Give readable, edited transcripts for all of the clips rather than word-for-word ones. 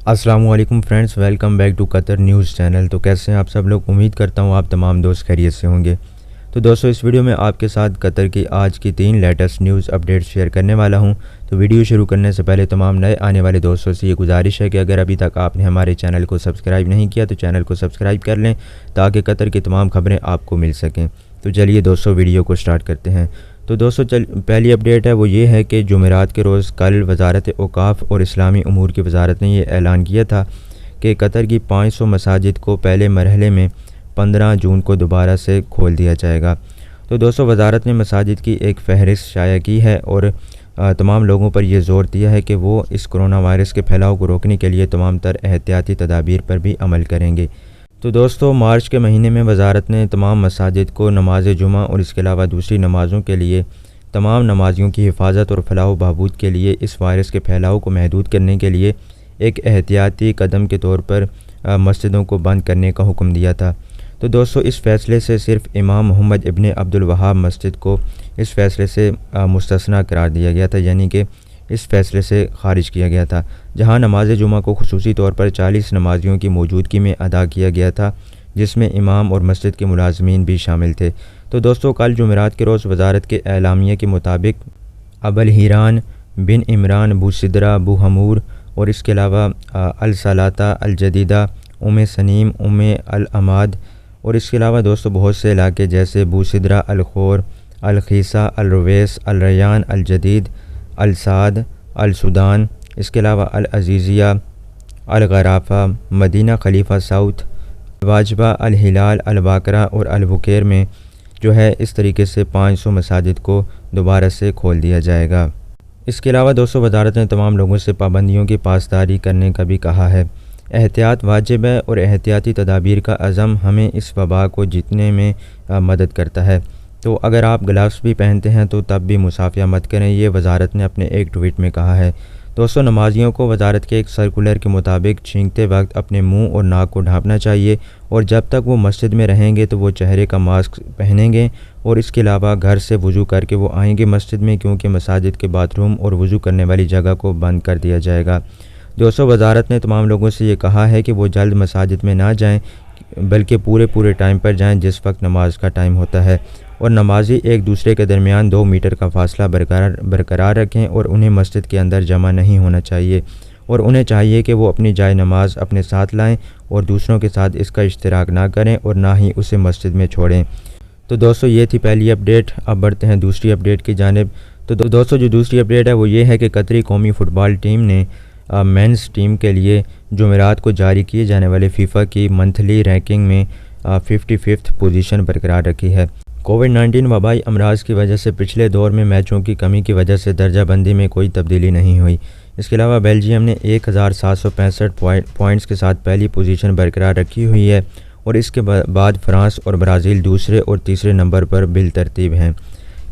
अस्सलाम वालेकुम friends, welcome back to Qatar news channel. तो कैसे हैं आप सब लोग? उम्मीद करता हूं आप तमाम दोस्त खैरियत से होंगे। तो दोस्तों, इस वीडियो में आपके साथ कतर की आज की 3 लेटेस्ट न्यूज़ अपडेट्स शेयर करने वाला हूं। तो वीडियो शुरू करने से पहले तमाम नए आने वाले दोस्तों से ये गुजारिश है कि अगर अभी तक आपने हमारे चैनल को सब्सक्राइब नहीं किया तो चैनल को सब्सक्राइब कर लें ताकि कतर की तमाम खबरें आपको मिल सकें। तो चलिए दोस्तों, वीडियो को स्टार्ट करते हैं। तो दोस्तों, पहली अपडेट है वो ये है कि जुमेरात के रोज़ कल वजारत औकाफ और इस्लामी उमूर की वजारत ने ये ऐलान किया था कि कतर की 500 मसाजिद को पहले मरहले में 15 जून को दोबारा से खोल दिया जाएगा। तो दोस्तों, वजारत ने मसाजिद की एक फ़हरिस्त शाया की है और तमाम लोगों पर यह ज़ोर दिया है कि वो इस कोरोना वायरस के फैलाव को रोकने के लिए तमाम तर एहतियाती तदाबीर पर भी अमल करेंगे। तो दोस्तों, मार्च के महीने में वजारत ने तमाम मसाजिद को नमाज जुमा और इसके अलावा दूसरी नमाज़ों के लिए तमाम नमाजियों की हिफाजत और फलाह बहबूद के लिए इस वायरस के फैलाव को महदूद करने के लिए एक एहतियाती कदम के तौर पर मस्जिदों को बंद करने का हुक्म दिया था। तो दोस्तों, इस फ़ैसले से सिर्फ इमाम मोहम्मद इब्न अब्दुल वहाब मस्जिद को इस फ़ैसले से मुस्तस्ना करार दिया गया था, यानी कि इस फ़ैसले से खारिज किया गया था, जहां नमाज जुमा को खुसूसी तौर पर 40 नमाजियों की मौजूदगी में अदा किया गया था, जिसमें इमाम और मस्जिद के मुलाजमीन भी शामिल थे। तो दोस्तों, कल जुमेरात के रोज़ वजारत के एलामिया के मुताबिक अबल हीरान बिन इमरान बूसिदरा बूहमूर और इसके अलावा अल-सलाता अल-जदीदा सनीम अल-अमाद और इसके अलावा दोस्तों बहुत से इलाके जैसे बूसिदरा अल-खोर अल-खीसा अल-रवैस अल-रयान अल-जदीद अल-साद अल-सुदान, इसके अलावा अल-अजीज़िया अल-गराफ़ा मदीना खलीफा साउथ वाजबा अल-हिलाल अल-बाकरा और अल-बुकेर में जो है इस तरीके से 500 मसाजिद को दोबारा से खोल दिया जाएगा। इसके अलावा दोस्तों, वजारत ने तमाम लोगों से पाबंदियों की पासदारी करने का भी कहा है। एहतियात वाजिब है और एहतियाती तदाबीर का अज़म हमें इस वबा को जीतने में मदद करता है। तो अगर आप ग्लव्स भी पहनते हैं तो तब भी मुसाफिया मत करें, ये वजारत ने अपने एक ट्वीट में कहा है। दोस्तों, नमाजियों को वजारत के एक सर्कुलर के मुताबिक छींकते वक्त अपने मुंह और नाक को ढांपना चाहिए और जब तक वो मस्जिद में रहेंगे तो वो चेहरे का मास्क पहनेंगे और इसके अलावा घर से वज़ू करके वो आएंगे मस्जिद में, क्योंकि मसाजिद के बाथरूम और वज़ू करने वाली जगह को बंद कर दिया जाएगा। दोस्तों, वजारत ने तमाम लोगों से ये कहा है कि वो जल्द मसाजिद में ना जाएँ बल्कि पूरे टाइम पर जाएँ जिस वक्त नमाज का टाइम होता है, और नमाजी एक दूसरे के दरमियान 2 मीटर का फासला बरकरार रखें और उन्हें मस्जिद के अंदर जमा नहीं होना चाहिए और उन्हें चाहिए कि वो अपनी जाए नमाज अपने साथ लाएं और दूसरों के साथ इसका इश्तिराक ना करें और ना ही उसे मस्जिद में छोड़ें। तो दोस्तों, ये थी पहली अपडेट। अब बढ़ते हैं दूसरी अपडेट की जानिब। तो दोस्तों, जो दूसरी अपडेट है वो ये है कि कतरी कौमी फ़ुटबॉल टीम ने मेंस टीम के लिए जुमेरात को जारी किए जाने वाले फीफा की मंथली रैंकिंग में 55th पोजीशन बरकरार रखी है। कोविड-19 वबाई अमराज की वजह से पिछले दौर में मैचों की कमी की वजह से दर्जा बंदी में कोई तब्दीली नहीं हुई। इसके अलावा बेल्जियम ने 1765 पॉइंट्स के साथ पहली पोजीशन बरकरार रखी हुई है और इसके बाद फ्रांस और ब्राज़ील दूसरे और तीसरे नंबर पर बिलतरतीब हैं।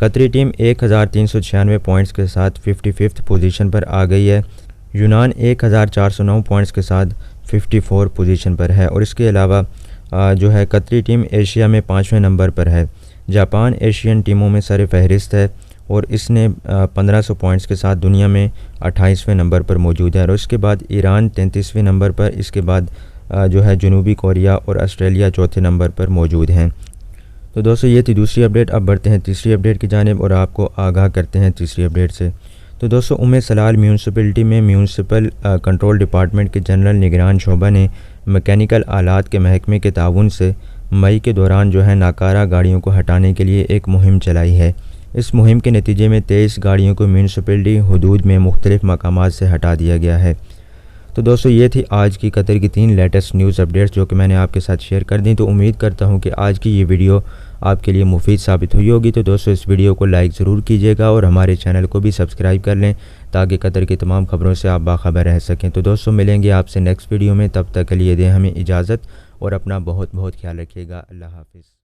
कतरी टीम 1396 पॉइंट्स के साथ 55th पोजीशन पर आ गई है। यूनान 1409 पॉइंट्स के साथ 54 पोजीशन पर है और इसके अलावा जो है कतरी टीम एशिया में 5वें नंबर पर है। जापान एशियन टीमों में सर फहरिस्त है और इसने 1500 पॉइंट्स के साथ दुनिया में 28वें नंबर पर मौजूद है और इसके बाद ईरान 33वें नंबर पर, इसके बाद जो है जनूबी कोरिया और ऑस्ट्रेलिया चौथे नंबर पर मौजूद हैं। तो दोस्तों, ये थी दूसरी अपडेट। अब बढ़ते हैं तीसरी अपडेट की जानिब और आपको आगाह करते हैं तीसरी अपडेट से। तो दोस्तों, सलाल म्यूनसिपलिटी में म्यूनसिपल कंट्रोल डिपार्टमेंट के जनरल निगरान शोबा ने मैकेनिकल आलात के महकमे के ताउन से मई के दौरान जो है नाकारा गाड़ियों को हटाने के लिए एक मुहिम चलाई है। इस मुहिम के नतीजे में 23 गाड़ियों को म्यूनसिपलिटी हदूद में मुख्तलिफ मकामात से हटा दिया गया है। तो दोस्तों, ये थी आज की कतर की 3 लेटेस्ट न्यूज़ अपडेट्स जो कि मैंने आपके साथ शेयर कर दी। तो उम्मीद करता हूँ कि आज की ये वीडियो आपके लिए मुफीद साबित हुई होगी। तो दोस्तों, इस वीडियो को लाइक ज़रूर कीजिएगा और हमारे चैनल को भी सब्सक्राइब कर लें ताकि कतर की तमाम खबरों से आप बाखबर रह सकें। तो दोस्तों, मिलेंगे आपसे नेक्स्ट वीडियो में, तब तक के लिए दें हमें इजाज़त और अपना बहुत ख्याल रखिएगा। अल्लाह हाफ़िज़।